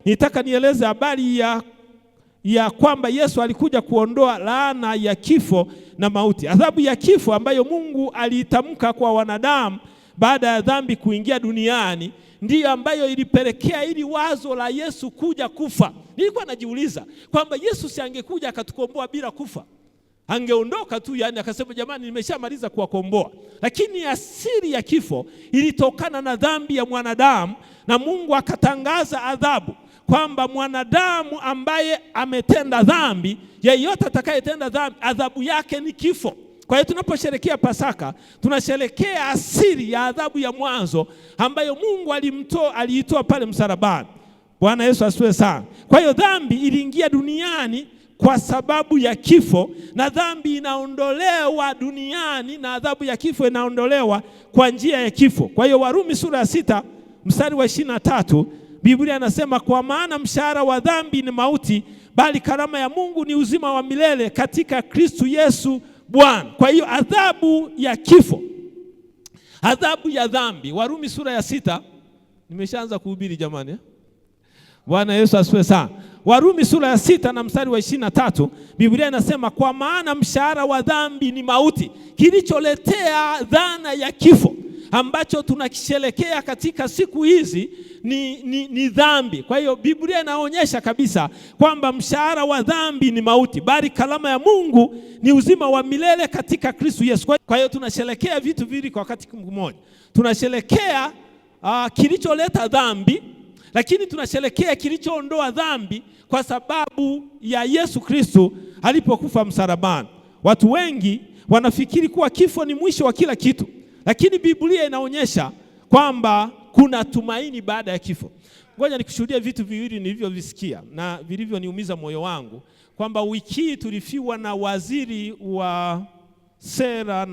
nitaka nieleze habari ya kwamba Yesu alikuja kuondoa laana ya kifo na mauti. Adhabu ya kifo ambayo Mungu aliitamka kwa wanadamu baada ya dhambi kuingia duniani ndiyo ambayo ilipelekea ili wazo la Yesu kuja kufa. Nilikuwa najiuliza kwamba Yesu si angekuja akatukomboa bila kufa. Angeondoka tu, yani akasema jamani nimeshamaliza kuwakomboa. Lakini asili ya kifo ilitokana na dhambi ya mwanadamu, na Mungu akatangaza adhabu kwamba mwanadamu ambaye ametenda dhambi, yeyote atakayetenda dhambi, adhabu yake ni kifo. Kwa hiyo tunaposherehekea Pasaka, tunasherehekea asili ya adhabu ya mwanzo ambayo Mungu aliitoa pale msalabani. Bwana Yesu asifiwe sana. Kwa hiyo dhambi iliingia duniani kwa sababu ya kifo, na dhambi inaondolewa duniani na adhabu ya kifo inaondolewa kwa njia ya kifo. Kwa hiyo Warumi sura ya 6 mstari wa 23, Biblia inasema kwa maana mshahara wa dhambi ni mauti, bali karama ya Mungu ni uzima wa milele katika Kristo Yesu Bwana. Kwa hiyo adhabu ya kifo, adhabu ya dhambi, Warumi sura ya 6, nimeshaanza kuhubiri jamani. Bwana Yesu asifiwe sana. Warumi sura ya 6 na mstari wa 23, Biblia inasema kwa maana mshahara wa dhambi ni mauti. Kilicholetea dhana ya kifo ambacho tunakisherekea katika siku hizi ni dhambi. Kwa hiyo Biblia inaonyesha kabisa kwamba mshahara wa dhambi ni mauti, bali karama ya Mungu ni uzima wa milele katika Kristo Yesu. Kwa hiyo tunasherekea vitu viwili kwa wakati mmoja. Tunasherekea kilicholeta dhambi, lakini tunasherekea kilichoondoa dhambi kwa sababu ya Yesu Kristo alipokufa msalabani. Watu wengi wanafikiri kuwa kifo ni mwisho wa kila kitu, lakini Biblia inaonyesha kwamba kuna tumaini baada ya kifo. Ngoja nikushuhudie vitu viwili nilivyovisikia na vilivyoniumiza moyo wangu, kwamba wiki hii tulifiwa na waziri wa sera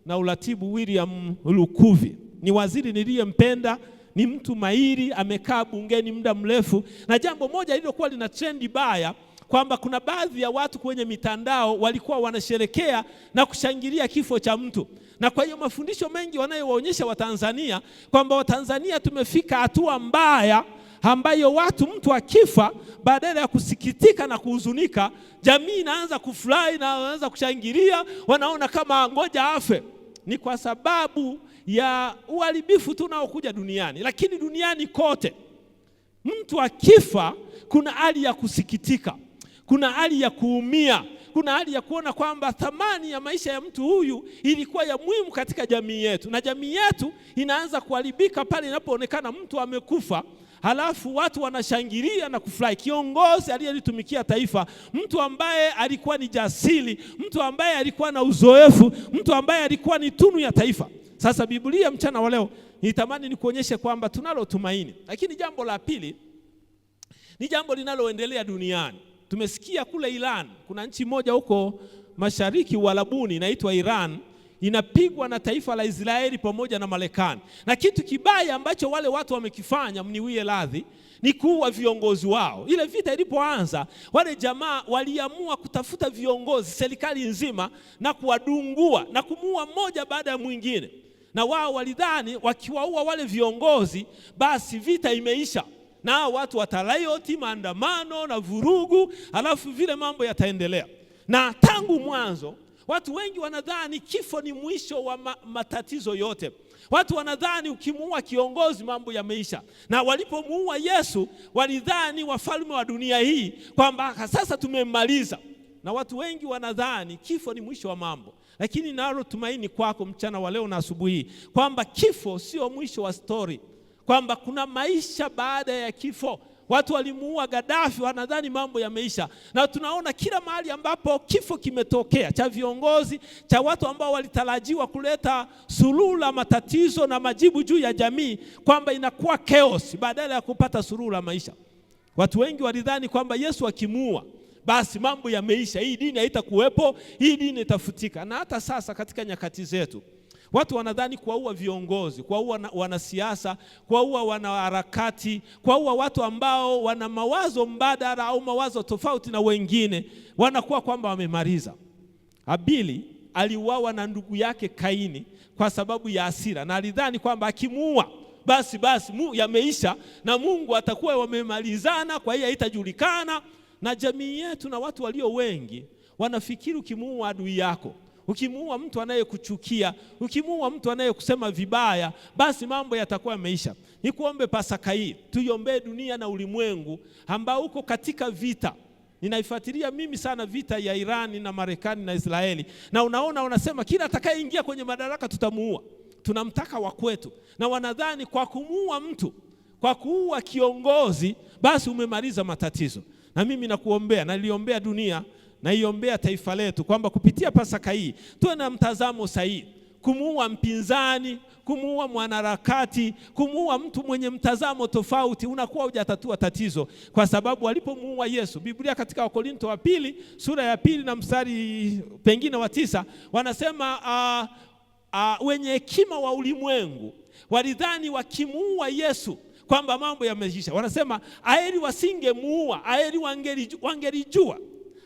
na uratibu William Lukuvi. Ni waziri niliyempenda, ni mtu mahiri, amekaa bungeni muda mrefu, na jambo moja lililokuwa lina trendi baya kwamba kuna baadhi ya watu kwenye mitandao walikuwa wanasherekea na kushangilia kifo cha mtu. Na kwa hiyo mafundisho mengi wanayowaonyesha Watanzania kwamba Watanzania tumefika hatua mbaya ambayo mtu akifa, badala ya kusikitika na kuhuzunika, jamii inaanza kufurahi na wanaanza kushangilia, wanaona kama ngoja afe. Ni kwa sababu ya uharibifu tunaokuja duniani. Lakini duniani kote mtu akifa kuna hali ya kusikitika, kuna hali ya kuumia, kuna hali ya kuona kwamba thamani ya maisha ya mtu huyu ilikuwa ya muhimu katika jamii yetu, na jamii yetu inaanza kuharibika pale inapoonekana mtu amekufa, halafu watu wanashangilia na kufurahi. Kiongozi aliyelitumikia taifa, mtu ambaye alikuwa ni jasiri, mtu ambaye alikuwa na uzoefu, mtu ambaye alikuwa ni tunu ya taifa. Sasa Biblia mchana wa leo nitamani nikuonyeshe kwamba tunalo tumaini. Lakini jambo la pili ni jambo linaloendelea duniani. Tumesikia kule Iran, kuna nchi moja huko mashariki Uarabuni inaitwa Iran, inapigwa na taifa la Israeli pamoja na Marekani. Na kitu kibaya ambacho wale watu wamekifanya, mniwie radhi, ni kuua viongozi wao. Ile vita ilipoanza, wale jamaa waliamua kutafuta viongozi serikali nzima na kuwadungua na kumuua mmoja baada ya mwingine. Na wao walidhani wakiwaua wale viongozi basi vita imeisha, na watu watarayoti, maandamano na vurugu, alafu vile mambo yataendelea. Na tangu mwanzo watu wengi wanadhani kifo ni mwisho wa matatizo yote. Watu wanadhani ukimuua kiongozi mambo yameisha. Na walipomuua Yesu walidhani wafalme wa dunia hii kwamba sasa tumemaliza. Na watu wengi wanadhani kifo ni mwisho wa mambo. Lakini nalo tumaini kwako mchana wa leo na asubuhi kwamba kifo sio mwisho wa story, kwamba kuna maisha baada ya kifo. Watu walimuua Gaddafi wanadhani mambo yameisha, na tunaona kila mahali ambapo kifo kimetokea, cha viongozi, cha watu ambao walitarajiwa kuleta suluhu la matatizo na majibu juu ya jamii, kwamba inakuwa chaos badala ya kupata suluhu la maisha. Watu wengi walidhani kwamba Yesu akimuua basi mambo yameisha, hii dini haitakuwepo, hii dini itafutika. Na hata sasa katika nyakati zetu watu wanadhani kuwaua viongozi, kuwaua wanasiasa, kuwaua wanaharakati, kuwaua watu ambao wana mawazo mbadala au mawazo tofauti na wengine, wanakuwa kwamba wamemaliza. Habili aliuawa na ndugu yake Kaini kwa sababu ya hasira, na alidhani kwamba akimuua basi yameisha na Mungu atakuwa wamemalizana, kwa hiyo haitajulikana. Na jamii yetu na watu walio wengi wanafikiri ukimuua adui yako, ukimuua mtu anayekuchukia, ukimuua mtu anayekusema vibaya, basi mambo yatakuwa yameisha. Nikuombe Pasaka hii tuiombee dunia na ulimwengu ambao uko katika vita. Ninaifuatilia mimi sana vita ya Irani na Marekani na Israeli, na wanasema kila atakayeingia kwenye madaraka tutamuua, tunamtaka wa kwetu, na wanadhani kwa kumuua mtu, kwa kuua kiongozi, basi umemaliza matatizo. Na mimi nakuombea, naliombea dunia, naiombea taifa letu kwamba kupitia Pasaka hii tuwe na mtazamo sahihi. Kumuua mpinzani, kumuua mwanaharakati, kumuua mtu mwenye mtazamo tofauti, unakuwa hujatatua tatizo, kwa sababu alipomuua Yesu, Biblia katika Wakorintho wa pili sura ya 2 na mstari pengine wa 9 wanasema wenye hekima wa ulimwengu walidhani wakimuua Yesu kwamba mambo yameisha. Wanasema aheri wasingemuua, aheri wangelijua.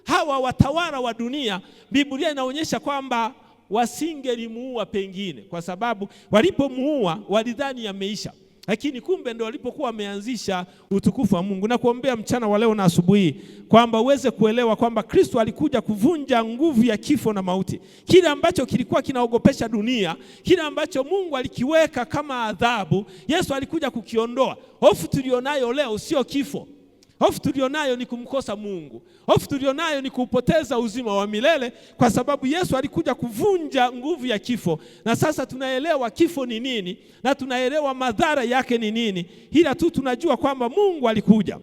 Hawa watawala wa dunia, Biblia inaonyesha kwamba wasingelimuua pengine, kwa sababu walipomuua walidhani yameisha, lakini kumbe ndio walipokuwa wameanzisha utukufu wa Mungu. Na kuombea mchana wa leo na asubuhi kwamba uweze kuelewa kwamba Kristo alikuja kuvunja nguvu ya kifo na mauti. Kile ambacho kilikuwa kinaogopesha dunia, kile ambacho Mungu alikiweka kama adhabu, Yesu alikuja kukiondoa. Hofu tulionayo leo sio kifo. Hofu tulionayo ni kumkosa Mungu. Hofu tulionayo ni kupoteza uzima wa milele, kwa sababu Yesu alikuja kuvunja nguvu ya kifo. Na sasa tunaelewa kifo ni nini na tunaelewa madhara yake ni nini, ila tu tunajua kwamba Mungu alikuja.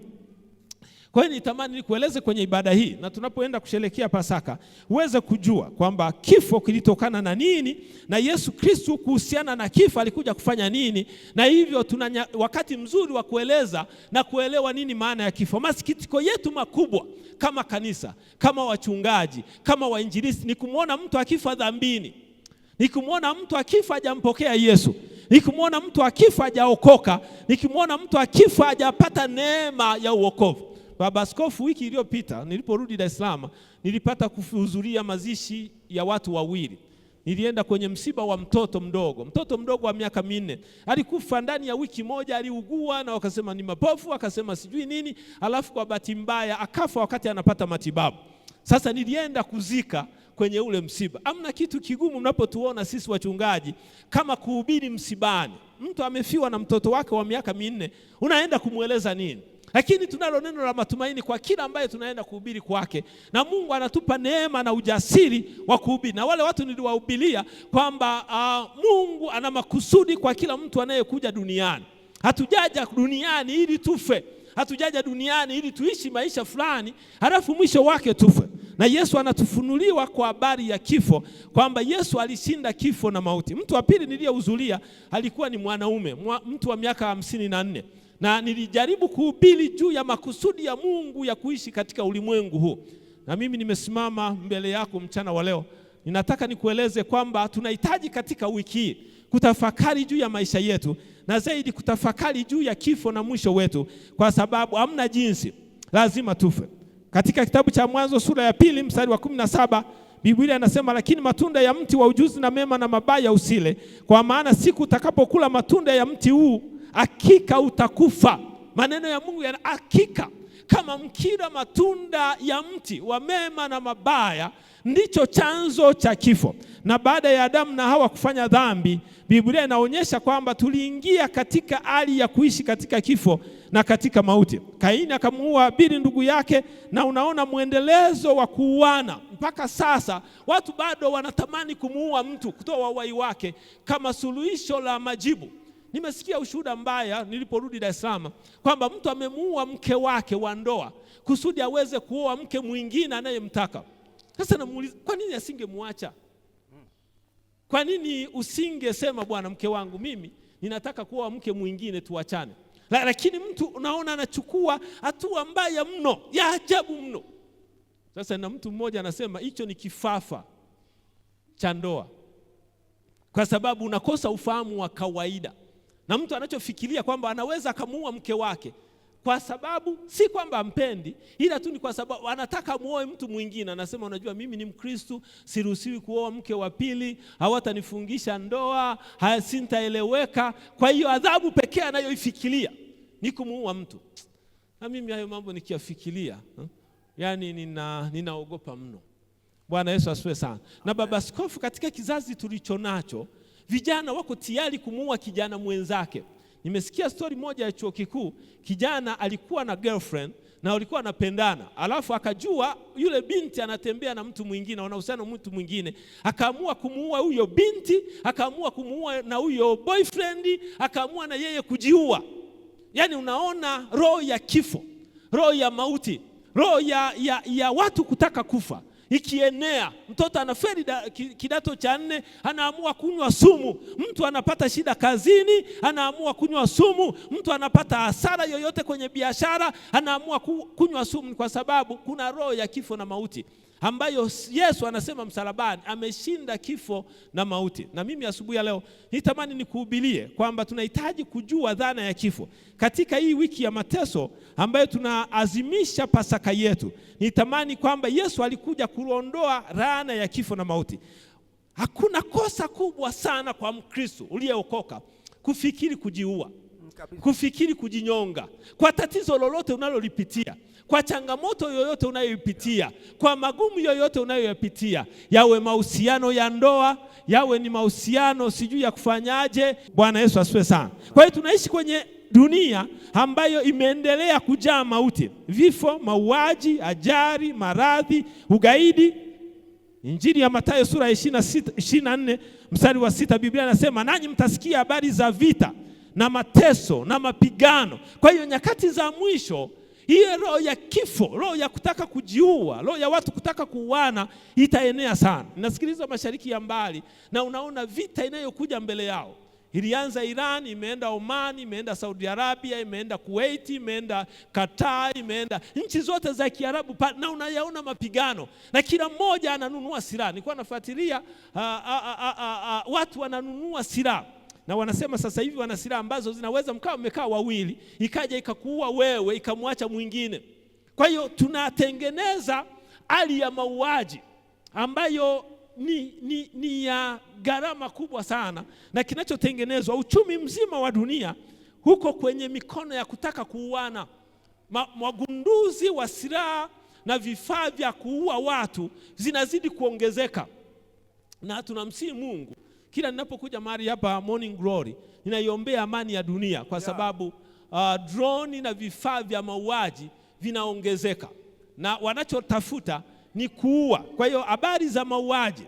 Kwa hiyo nitamani nikueleze kwenye ibada hii, na tunapoenda kusherehekea Pasaka uweze kujua kwamba kifo kilitokana na nini, na Yesu Kristo kuhusiana na kifo alikuja kufanya nini, na hivyo tuna wakati mzuri wa kueleza na kuelewa nini maana ya kifo. Masikitiko yetu makubwa kama kanisa, kama wachungaji, kama wainjilisti ni kumwona mtu akifa dhambini, ni kumwona mtu akifa hajampokea Yesu, ni kumwona mtu akifa hajaokoka, ni kumwona mtu akifa hajapata neema ya uokovu. Baba Askofu, wiki iliyopita niliporudi Dar es Salaam nilipata kuhudhuria mazishi ya watu wawili. Nilienda kwenye msiba wa mtoto mdogo wa miaka 4. Alikufa ndani ya wiki moja, aliugua na wakasema ni mapofu, akasema sijui nini, alafu kwa bahati mbaya akafa wakati anapata matibabu. Sasa nilienda kuzika kwenye ule msiba. Amna kitu kigumu mnapotuona sisi wachungaji kama kuhubiri msibani. Mtu amefiwa na mtoto wake wa miaka 4, unaenda kumueleza nini? Lakini tunalo neno la matumaini kwa kila ambaye tunaenda kuhubiri kwake, na Mungu anatupa neema na ujasiri wa kuhubiri. Na wale watu niliwahubiria kwamba Mungu ana makusudi kwa kila mtu anayekuja duniani. Hatujaja duniani ili tufe, hatujaja duniani ili tuishi maisha fulani halafu mwisho wake tufe. Na Yesu anatufunuliwa kwa habari ya kifo kwamba Yesu alishinda kifo na mauti. Mtu wa pili niliyehudhuria alikuwa ni mwanaume, mtu wa miaka 54. Na nilijaribu kuhubiri juu ya makusudi ya Mungu ya kuishi katika ulimwengu huu. Na mimi nimesimama mbele yako mchana wa leo, ninataka nikueleze kwamba tunahitaji katika wiki hii kutafakari juu ya maisha yetu, na zaidi kutafakari juu ya kifo na mwisho wetu, kwa sababu hamna jinsi, lazima tufe. Katika kitabu cha Mwanzo sura ya 2 mstari wa 17 Biblia inasema, lakini matunda ya mti wa ujuzi na mema na mabaya usile, kwa maana siku utakapokula matunda ya mti huu hakika utakufa. Maneno ya Mungu yana hakika. Kama mkila matunda ya mti wa mema na mabaya, ndicho chanzo cha kifo. Na baada ya Adamu na Hawa kufanya dhambi, Biblia inaonyesha kwamba tuliingia katika hali ya kuishi katika kifo na katika mauti. Kaini akamuua Habili ndugu yake, na unaona muendelezo wa kuuana mpaka sasa. Watu bado wanatamani kumuua mtu, kutoa uhai wake kama suluhisho la majibu. Nimesikia ushuhuda mbaya niliporudi Dar es Salaam kwamba mtu amemuua mke wake wa ndoa kusudi aweze kuoa mke mwingine anayemtaka. Sasa namuuliza, kwa nini asingemwacha? Kwa nini usingesema, bwana, mke wangu mimi ninataka kuoa mke mwingine, tuachane? Lakini mtu unaona anachukua hatua mbaya mno, ya ajabu mno. Sasa na mtu mmoja anasema hicho ni kifafa cha ndoa, kwa sababu unakosa ufahamu wa kawaida. Na mtu anachofikiria kwamba anaweza akamuua mke wake kwa sababu si kwamba ampendi, ila tu ni kwa sababu anataka muoe mtu mwingine. Anasema unajua mimi ni Mkristo, siruhusiwi kuoa mke wa pili, hawatanifungisha ndoa, sintaeleweka. Kwa hiyo adhabu pekee anayoifikiria ni kumuua mtu. Na mimi hayo mambo nikiyafikiria, yani ninaogopa mno. Bwana Yesu asifiwe sana. Na baba askofu, katika kizazi tulichonacho, vijana wako tayari kumuua kijana mwenzake. Nimesikia story moja ya chuo kikuu, kijana alikuwa na girlfriend na walikuwa wanapendana. Alafu akajua yule binti anatembea na mtu mwingine, wanahusiana na mtu mwingine. Akaamua kumuua huyo binti, akaamua kumuua na huyo boyfriend, akaamua na yeye kujiua. Yaani unaona roho ya kifo, roho ya mauti, roho ya watu kutaka kufa ikienea. Mtoto anafeli kidato cha 4, anaamua kunywa sumu. Mtu anapata shida kazini, anaamua kunywa sumu. Mtu anapata hasara yoyote kwenye biashara, anaamua kunywa sumu, kwa sababu kuna roho ya kifo na mauti ambayo Yesu anasema msalabani ameshinda kifo na mauti. Na mimi asubuhi ya leo nitamani nikuhubirie kwamba tunahitaji kujua dhana ya kifo. Katika hii wiki ya mateso ambayo tunaazimisha Pasaka yetu, nitamani kwamba Yesu alikuja kuondoa laana ya kifo na mauti. Hakuna kosa kubwa sana kwa Mkristo uliyeokoka kufikiri kujiua, kufikiri kujinyonga, kwa tatizo lolote unalolipitia, kwa changamoto yoyote unayoipitia, kwa magumu yoyote unayoyapitia, yawe mahusiano ya ndoa, yawe ni mahusiano sijui ya kufanyaje. Bwana Yesu asifiwe sana. Kwa hiyo tunaishi kwenye dunia ambayo imeendelea kujaa mauti, vifo, mauaji, ajali, maradhi, ugaidi. Injili ya Mathayo sura ya 24 mstari wa 6, Biblia inasema nanyi mtasikia habari za vita na mateso na mapigano. Kwa hiyo nyakati za mwisho, hiyo roho ya kifo, roho ya kutaka kujiua, roho ya watu kutaka kuuana itaenea sana. Nasikiliza mashariki ya mbali na unaona vita inayokuja mbele yao. Ilianza Iran, imeenda Oman, imeenda Saudi Arabia, imeenda Kuwait, imeenda Qatar, imeenda nchi zote za Kiarabu, na unayaona mapigano na kila mmoja ananunua silaha. Nilikuwa nafuatilia watu wananunua silaha. Na wanasema sasa hivi wana silaha ambazo zinaweza mmekaa wawili, ikaja ikakuua wewe, ikamwacha mwingine. Kwa hiyo tunatengeneza hali ya mauaji ambayo ni ya gharama kubwa sana, na kinachotengenezwa, uchumi mzima wa dunia huko kwenye mikono ya kutaka kuuana. Wagunduzi wa silaha na vifaa vya kuua watu zinazidi kuongezeka, na tunamsihi Mungu. Kila ninapokuja mahali hapa Morning Glory, ninaiombea amani ya dunia, kwa sababu drone na vifaa vya mauaji vinaongezeka na wanachotafuta ni kuua. Kwa hiyo habari za mauaji,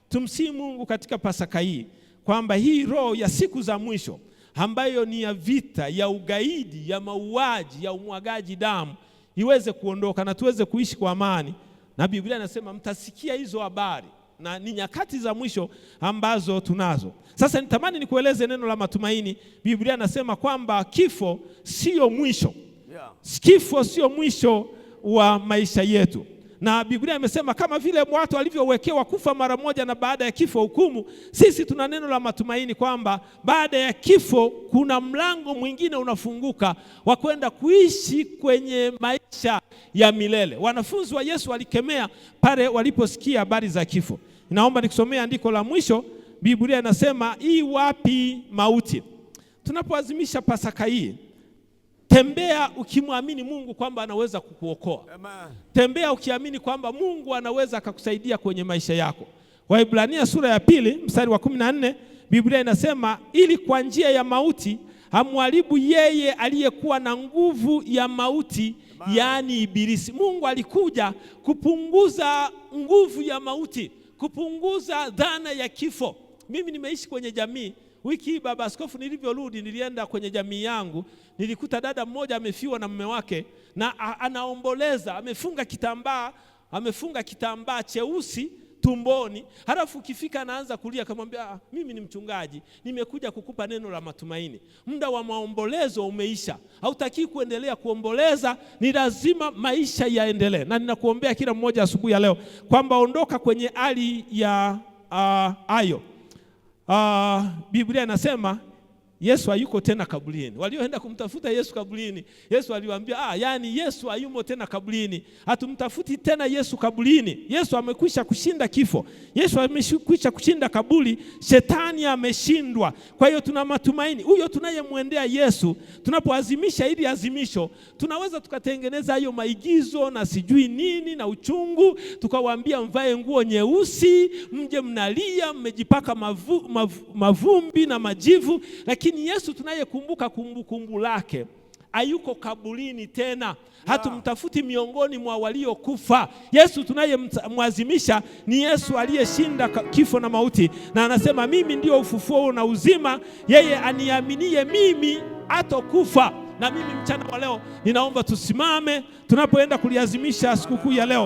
tumsihi Mungu katika Pasaka hii kwamba hii roho ya siku za mwisho ambayo ni ya vita, ya ugaidi, ya mauaji, ya umwagaji damu iweze kuondoka na tuweze kuishi kwa amani. Na Biblia inasema mtasikia hizo habari, na ni nyakati za mwisho ambazo tunazo. Sasa nitamani nikueleze neno la matumaini. Biblia inasema kwamba kifo sio mwisho. Kifo sio mwisho wa maisha yetu. Na Biblia imesema kama vile watu walivyowekewa kufa mara moja na baada ya kifo hukumu, sisi tuna neno la matumaini kwamba baada ya kifo kuna mlango mwingine unafunguka wa kwenda kuishi kwenye maisha ya milele. Wanafunzi wa Yesu walikemea pale waliposikia habari za kifo. Naomba nikusomea andiko la mwisho. Biblia inasema, hii wapi mauti? Tunapoadhimisha Pasaka hii, tembea ukimwamini Mungu kwamba anaweza kukuokoa. Tembea ukiamini kwamba Mungu anaweza akakusaidia kwenye maisha yako. Waebrania sura ya 2 mstari wa 14, Biblia inasema, ili kwa njia ya mauti amharibu yeye aliyekuwa na nguvu ya mauti, yaani Ibilisi. Mungu alikuja kupunguza nguvu ya mauti, kupunguza dhana ya kifo. Mimi nimeishi kwenye jamii. Wiki hii baba askofu, nilivyorudi nilienda kwenye jamii yangu, nilikuta dada mmoja amefiwa na mume wake na anaomboleza, amefunga kitambaa cheusi tumboni. Halafu ukifika anaanza kulia, akamwambia, mimi ni mchungaji, nimekuja kukupa neno la matumaini. Muda wa maombolezo umeisha. Hautaki kuendelea kuomboleza, ni lazima maisha yaendelee. Na ninakuombea kila mmoja asubuhi ya leo kwamba ondoka kwenye hali ya hayo. Biblia inasema Yesu hayuko tena kaburini. Walioenda kumtafuta Yesu kaburini, Yesu aliwaambia, yani Yesu hayumo tena kaburini. Hatumtafuti tena Yesu kaburini. Yesu amekwisha kushinda kifo. Yesu amekwisha kushinda kaburi. Shetani ameshindwa. Kwa hiyo tuna matumaini. Huyo tunayemwendea Yesu, tunapoazimisha hili azimisho, tunaweza tukatengeneza hayo maigizo na sijui nini na uchungu, tukawaambia mvae nguo nyeusi, mje mnalia, mmejipaka mavumbi na majivu, lakini Yesu tunayekumbuka kumbukumbu lake hayuko kaburini tena. Hatumtafuti miongoni mwa waliokufa. Yesu tunayemwazimisha ni Yesu aliyeshinda kifo na mauti, na anasema mimi ndio ufufuo na uzima, yeye aniaminie mimi hatakufa. Na mimi mchana wa leo ninaomba tusimame tunapoenda kuliazimisha sikukuu ya leo.